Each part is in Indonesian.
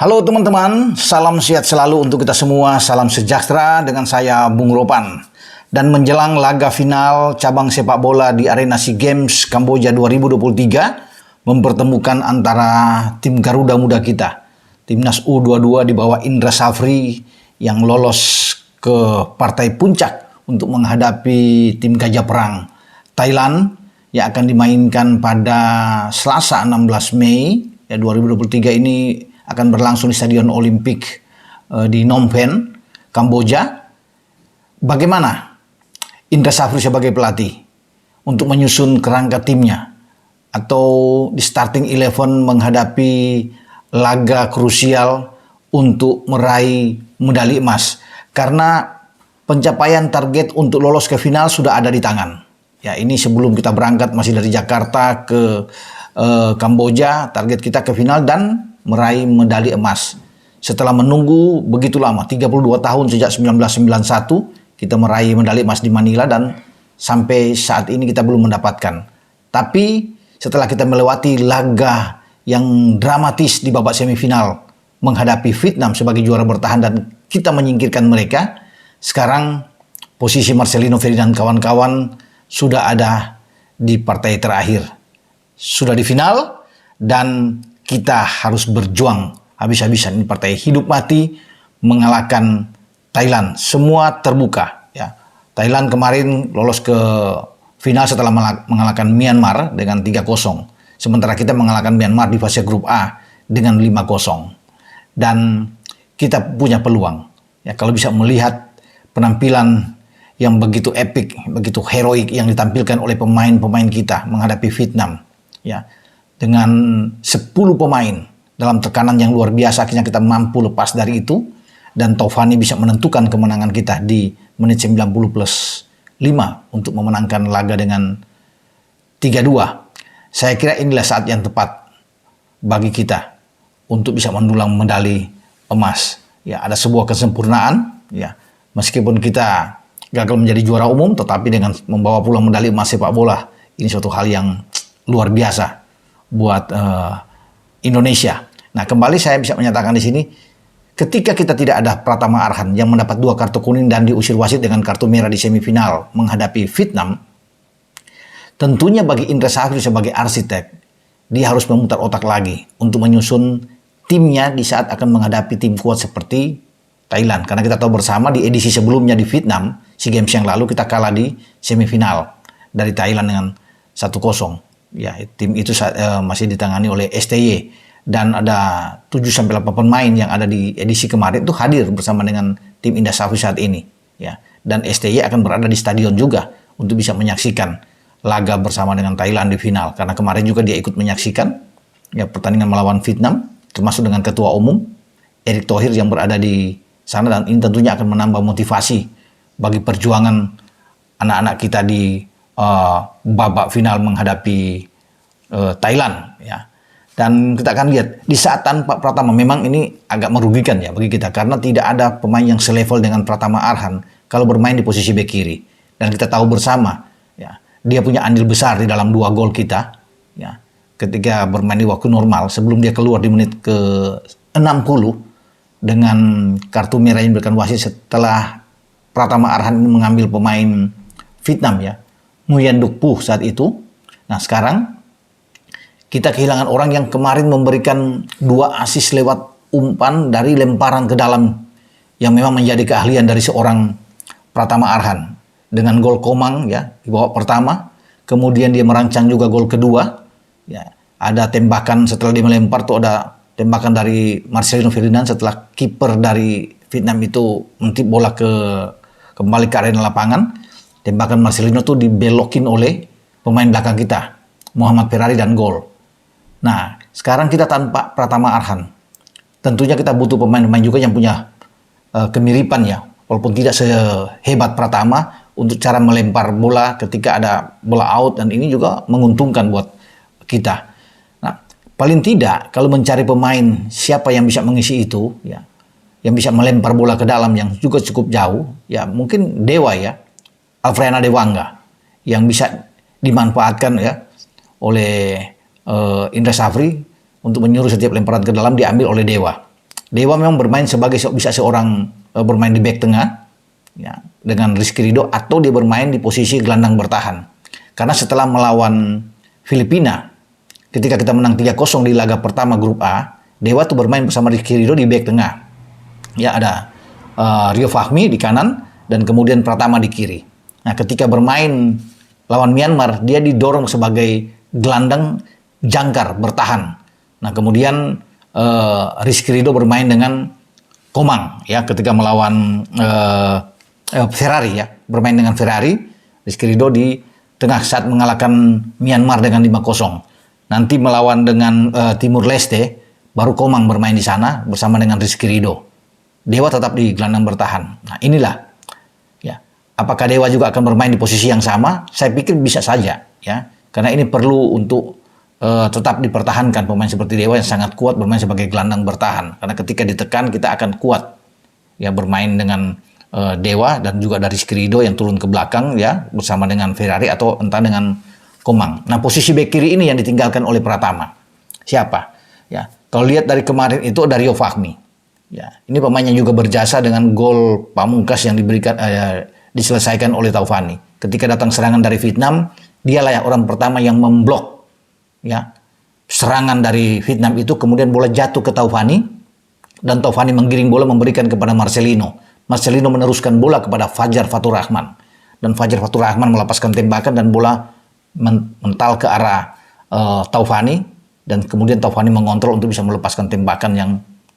Halo teman-teman, salam sehat selalu untuk kita semua, salam sejahtera dengan saya Bung Ropan. Dan menjelang laga final cabang sepak bola di arena SEA Games Kamboja 2023 mempertemukan antara tim Garuda Muda kita, Timnas U22 di bawah Indra Safri yang lolos ke partai puncak untuk menghadapi tim Gajah Perang Thailand yang akan dimainkan pada Selasa 16 Mei 2023 ini akan berlangsung di Stadion Olimpik di Phnom Penh, Kamboja. Bagaimana Indra Safri sebagai pelatih untuk menyusun kerangka timnya atau di starting 11 menghadapi laga krusial untuk meraih medali emas? Karena pencapaian target untuk lolos ke final sudah ada di tangan. Ya, ini sebelum kita berangkat masih dari Jakarta ke Kamboja, target kita ke final dan meraih medali emas. Setelah menunggu begitu lama, 32 tahun sejak 1991, kita meraih medali emas di Manila dan sampai saat ini kita belum mendapatkan. Tapi setelah kita melewati laga yang dramatis di babak semifinal menghadapi Vietnam sebagai juara bertahan dan kita menyingkirkan mereka, sekarang posisi Marcelino Ferdinand kawan-kawan sudah ada di partai terakhir. Sudah di final dan kita harus berjuang habis-habisan. Ini partai hidup mati mengalahkan Thailand. Semua terbuka. Ya. Thailand kemarin lolos ke final setelah mengalahkan Myanmar dengan 3-0. Sementara kita mengalahkan Myanmar di fase grup A dengan 5-0. Dan kita punya peluang. Ya, kalau bisa melihat penampilan yang begitu epik, begitu heroik yang ditampilkan oleh pemain-pemain kita menghadapi Vietnam. Ya. Dengan 10 pemain dalam tekanan yang luar biasa, akhirnya kita mampu lepas dari itu dan Taufani bisa menentukan kemenangan kita di menit 90+5 untuk memenangkan laga dengan 3-2. Saya kira inilah saat yang tepat bagi kita untuk bisa mendulang medali emas. Ya, ada sebuah kesempurnaan, ya. Meskipun kita gagal menjadi juara umum, tetapi dengan membawa pulang medali emas sepak bola, ini suatu hal yang luar biasa buat Indonesia. Nah, kembali saya bisa menyatakan di sini, ketika kita tidak ada Pratama Arhan yang mendapat 2 kartu kuning dan diusir wasit dengan kartu merah di semifinal menghadapi Vietnam, tentunya bagi Indra Safri sebagai arsitek, dia harus memutar otak lagi untuk menyusun timnya di saat akan menghadapi tim kuat seperti Thailand. Karena kita tahu bersama di edisi sebelumnya di Vietnam, SEA Games yang lalu kita kalah di semifinal dari Thailand dengan 1-0. Ya, tim itu masih ditangani oleh STY dan ada 7-8 pemain yang ada di edisi kemarin itu hadir bersama dengan tim Indra Safri saat ini, ya. Dan STY akan berada di stadion juga untuk bisa menyaksikan laga bersama dengan Thailand di final, karena kemarin juga dia ikut menyaksikan ya pertandingan melawan Vietnam termasuk dengan ketua umum Erick Thohir yang berada di sana, dan ini tentunya akan menambah motivasi bagi perjuangan anak-anak kita di babak final menghadapi Thailand, ya. Dan kita akan lihat di saat tanpa Pratama memang ini agak merugikan ya bagi kita karena tidak ada pemain yang selevel dengan Pratama Arhan kalau bermain di posisi bek kiri. Dan kita tahu bersama ya, dia punya andil besar di dalam 2 gol kita ya ketika bermain di waktu normal sebelum dia keluar di menit ke 60 dengan kartu merah yang diberikan wasit setelah Pratama Arhan mengambil pemain Vietnam ya, Nguyen Duc Phuc saat itu. Nah, sekarang kita kehilangan orang yang kemarin memberikan 2 assist lewat umpan dari lemparan ke dalam yang memang menjadi keahlian dari seorang Pratama Arhan. Dengan gol Komang ya di babak pertama, kemudian dia merancang juga gol kedua. Ya, ada tembakan setelah dia melempar tuh ada tembakan dari Marcelino Ferdinand setelah kiper dari Vietnam itu mentip bola kembali ke arena lapangan. Tembakan Marcelino tuh dibelokin oleh pemain belakang kita, Muhammad Ferrari, dan gol. Nah, sekarang kita tanpa Pratama Arhan. Tentunya kita butuh pemain-pemain juga yang punya kemiripan ya, walaupun tidak sehebat Pratama untuk cara melempar bola ketika ada bola out, dan ini juga menguntungkan buat kita. Nah, paling tidak kalau mencari pemain siapa yang bisa mengisi itu ya, yang bisa melempar bola ke dalam yang juga cukup jauh, ya mungkin Dewa ya, Alfreana Dewangga yang bisa dimanfaatkan ya oleh Indra Safri untuk menyuruh setiap lemparan ke dalam diambil oleh Dewa. Dewa memang bermain sebagai bisa seorang bermain di back tengah, ya, dengan Rizky Ridho, atau dia bermain di posisi gelandang bertahan. Karena setelah melawan Filipina, ketika kita menang 3-0 di laga pertama grup A, Dewa tuh bermain bersama Rizky Ridho di back tengah. Ya, ada Rio Fahmi di kanan dan kemudian Pratama di kiri. Nah, ketika bermain lawan Myanmar, dia didorong sebagai gelandang jangkar bertahan. Nah, kemudian Rizky Ridho bermain dengan Komang, ya, ketika melawan Ferrari, ya, bermain dengan Ferrari. Rizky Ridho di tengah saat mengalahkan Myanmar dengan 5-0. Nanti melawan dengan Timur Leste, baru Komang bermain di sana bersama dengan Rizky Ridho. Dewa tetap di gelandang bertahan. Nah, inilah, ya, apakah Dewa juga akan bermain di posisi yang sama? Saya pikir bisa saja, ya, karena ini perlu untuk tetap dipertahankan pemain seperti Dewa yang sangat kuat bermain sebagai gelandang bertahan. Karena ketika ditekan kita akan kuat, ya, bermain dengan Dewa dan juga dari Rizky Ridho yang turun ke belakang, ya, bersama dengan Ferrari atau entah dengan Komang. Nah, posisi bek kiri ini yang ditinggalkan oleh Pratama. Siapa? Ya, kalau lihat dari kemarin itu ada Rio Fahmi. Ya, ini pemain yang juga berjasa dengan gol pamungkas yang diberikan diselesaikan oleh Taufani. Ketika datang serangan dari Vietnam, dialah orang pertama yang memblok, ya, serangan dari Vietnam itu, kemudian bola jatuh ke Taufani dan Taufani menggiring bola memberikan kepada Marcelino. Marcelino meneruskan bola kepada Fajar Fatur Rahman dan Fajar Fatur Rahman melepaskan tembakan dan bola mental ke arah Taufani dan kemudian Taufani mengontrol untuk bisa melepaskan tembakan yang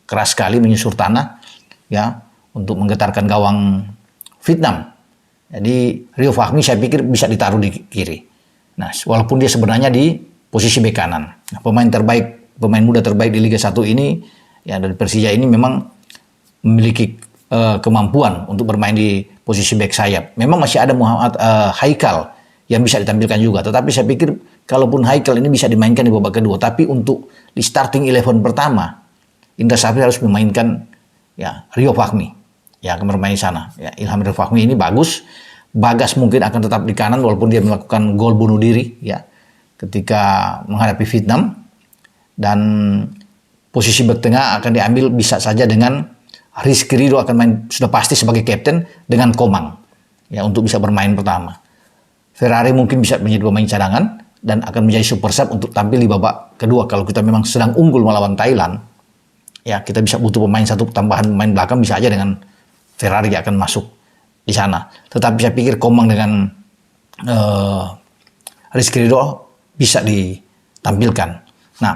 keras sekali menyusur tanah, ya, untuk menggetarkan gawang Vietnam. Jadi Rio Fahmi saya pikir bisa ditaruh di kiri. Nah, walaupun dia sebenarnya di posisi bek kanan. Nah, pemain muda terbaik di Liga 1 ini, ya, dari Persija ini memang memiliki kemampuan untuk bermain di posisi bek sayap. Memang masih ada Muhammad Haikal yang bisa ditampilkan juga. Tetapi saya pikir kalaupun Haikal ini bisa dimainkan di babak kedua, tapi untuk di starting 11 pertama, Indra Safri harus memainkan, ya, Rio Fahmi, ya, akan bermain di sana. Ya, Ilham Rio Fahmi ini bagus. Bagas mungkin akan tetap di kanan walaupun dia melakukan gol bunuh diri, ya, ketika menghadapi Vietnam. Dan posisi bek tengah akan diambil bisa saja dengan Rizky Ridho akan main sudah pasti sebagai kapten dengan Komang, ya, untuk bisa bermain pertama. Ferrari mungkin bisa menjadi pemain cadangan dan akan menjadi super sub untuk tampil di babak kedua. Kalau kita memang sedang unggul melawan Thailand, ya, kita bisa butuh tambahan pemain belakang, bisa aja dengan Ferrari akan masuk di sana. Tetapi saya pikir Komang dengan Rizky Ridho bisa ditampilkan. Nah,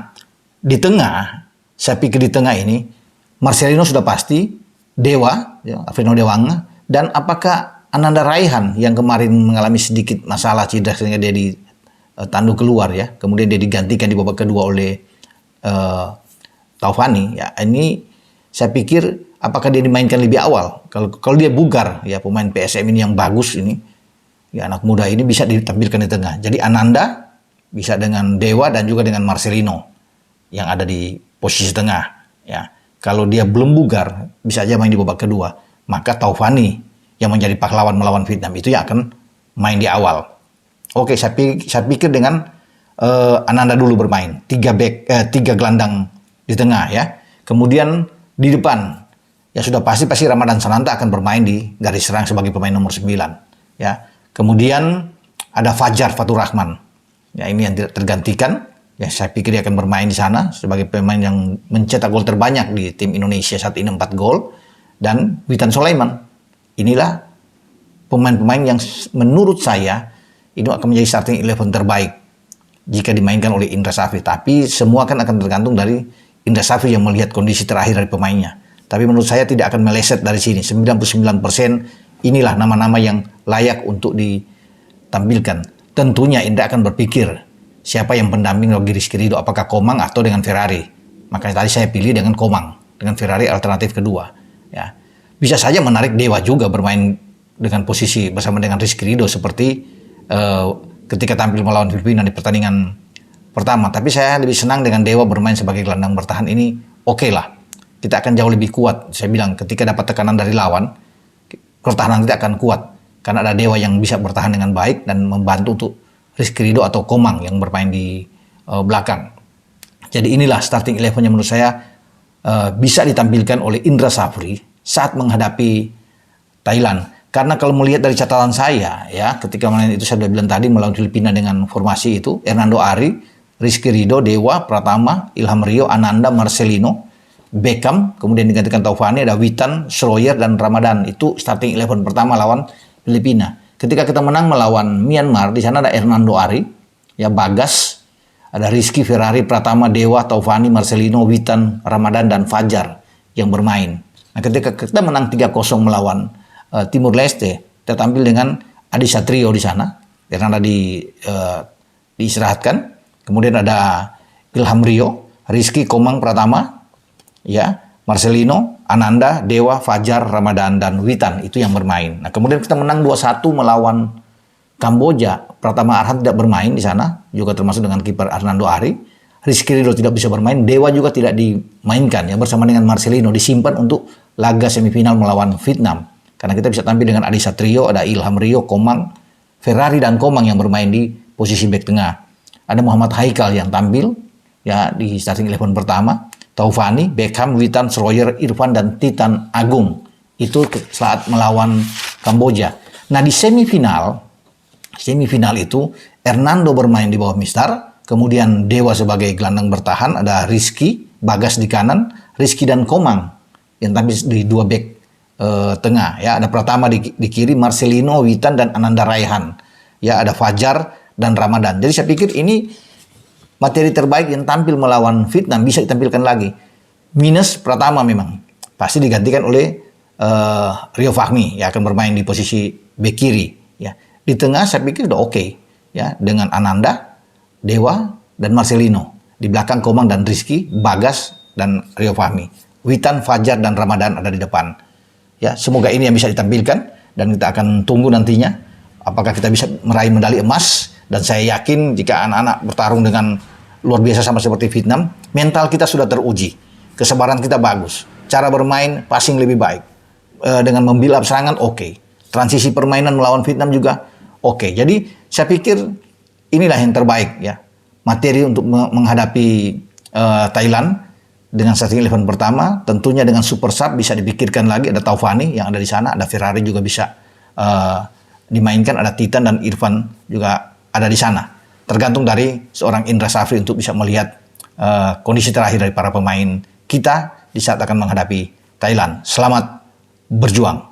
di tengah, saya pikir di tengah ini Marcelino sudah pasti, Dewa, ya, Alvino Dewanga, dan apakah Ananda Raihan yang kemarin mengalami sedikit masalah cedera sehingga dia ditandu keluar, ya, kemudian dia digantikan di babak kedua oleh Taufani, ya, ini saya pikir apakah dia dimainkan lebih awal? Kalau dia bugar, ya, pemain PSM ini yang bagus ini, ya, anak muda ini bisa ditampilkan di tengah. Jadi Ananda bisa dengan Dewa dan juga dengan Marcelino yang ada di posisi tengah, ya. Kalau dia belum bugar, bisa aja main di babak kedua. Maka Taufani yang menjadi pahlawan melawan Vietnam itu yang akan main di awal. Oke, saya pikir dengan Ananda dulu bermain, tiga gelandang di tengah, ya. Kemudian di depan, ya, sudah pasti Ramadan Sananta akan bermain di garis serang sebagai pemain nomor 9, ya. Kemudian ada Fajar Fatur Rahman, ya, ini yang tidak tergantikan. Ya, saya pikir dia akan bermain di sana sebagai pemain yang mencetak gol terbanyak di tim Indonesia saat ini, 4 gol. Dan Witan Sulaiman. Inilah pemain-pemain yang menurut saya ini akan menjadi starting 11 terbaik jika dimainkan oleh Indra Safri. Tapi semua akan tergantung dari Indra Safri yang melihat kondisi terakhir dari pemainnya. Tapi menurut saya tidak akan meleset dari sini. 99% inilah nama-nama yang layak untuk ditampilkan. Tentunya Indra akan berpikir siapa yang pendamping bagi Rizky Ridho, apakah Komang atau dengan Ferrari. Makanya tadi saya pilih dengan Komang, dengan Ferrari alternatif kedua. Ya, bisa saja menarik Dewa juga bermain dengan posisi bersama dengan Rizky Ridho seperti ketika tampil melawan Filipina di pertandingan pertama. Tapi saya lebih senang dengan Dewa bermain sebagai gelandang bertahan ini. Oke lah, kita akan jauh lebih kuat. Saya bilang ketika dapat tekanan dari lawan, pertahanan kita akan kuat karena ada Dewa yang bisa bertahan dengan baik dan membantu untuk Rizky Ridho atau Komang yang bermain di belakang. Jadi inilah starting 11 yang menurut saya bisa ditampilkan oleh Indra Safri saat menghadapi Thailand. Karena kalau melihat dari catatan saya, ya ketika main itu saya sudah bilang tadi melawan Filipina dengan formasi itu, Hernando Ari, Rizky Ridho, Dewa, Pratama, Ilham Rio, Ananda, Marcelino, Beckham, kemudian digantikan Taufani, ada Witan, Schroyer, dan Ramadan. Itu starting 11 pertama lawan Filipina. Ketika kita menang melawan Myanmar, di sana ada Hernando Ari, ya Bagas, ada Rizky, Ferrari, Pratama, Dewa, Taufani, Marcelino, Witan, Ramadan, dan Fajar yang bermain. Nah, ketika kita menang 3-0 melawan Timur Leste, kita tampil dengan Adi Satrio di sana, karena diistirahatkan. Kemudian ada Ilham Rio, Rizky, Komang, Pratama, ya, Marcelino, Ananda, Dewa, Fajar, Ramadan, dan Witan, itu yang bermain. Nah, kemudian kita menang 2-1 melawan Kamboja. Pratama Arhan tidak bermain di sana, juga termasuk dengan kiper Hernando Ari. Rizky Ridho tidak bisa bermain, Dewa juga tidak dimainkan, ya, bersama dengan Marcelino disimpan untuk laga semifinal melawan Vietnam. Karena kita bisa tampil dengan Adi Satrio, ada Ilham Rio, Komang, Ferrari, dan Komang yang bermain di posisi bek tengah. Ada Muhammad Haikal yang tampil, ya, di starting 11 pertama. Taufani, Beckham, Witan, Schroyer, Irfan, dan Titan Agung. Itu saat melawan Kamboja. Nah, di semifinal itu Hernando bermain di bawah Mistar, kemudian Dewa sebagai gelandang bertahan, ada Rizky, Bagas di kanan, Rizky dan Komang yang tampil di dua bek tengah, ya, ada Pratama di kiri, Marcelino, Witan, dan Ananda Raihan, ya, ada Fajar dan Ramadan. Jadi saya pikir ini materi terbaik yang tampil melawan Vietnam bisa ditampilkan lagi. Minus Pratama memang pasti digantikan oleh Rio Fahmi, ya, akan bermain di posisi bek kiri, ya. Di tengah saya pikir udah oke, ya, dengan Ananda, Dewa, dan Marcelino. Di belakang Komang dan Rizky, Bagas dan Rio Fahmi. Witan, Fajar, dan Ramadan ada di depan. Ya, semoga ini yang bisa ditampilkan dan kita akan tunggu nantinya apakah kita bisa meraih medali emas. Dan saya yakin jika anak-anak bertarung dengan luar biasa sama seperti Vietnam, mental kita sudah teruji, kesabaran kita bagus, cara bermain passing lebih baik, dengan membuild up serangan oke. Transisi permainan melawan Vietnam juga oke. Jadi saya pikir inilah yang terbaik, ya, materi untuk menghadapi Thailand. Dengan starting 11 pertama, tentunya dengan super sub bisa dipikirkan lagi, ada Taufani yang ada di sana, ada Ferrari juga bisa dimainkan, ada Titan dan Irfan juga ada di sana. Tergantung dari seorang Indra Safri untuk bisa melihat kondisi terakhir dari para pemain kita di saat akan menghadapi Thailand. Selamat berjuang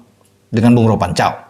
dengan Bung Ropan. Ciao.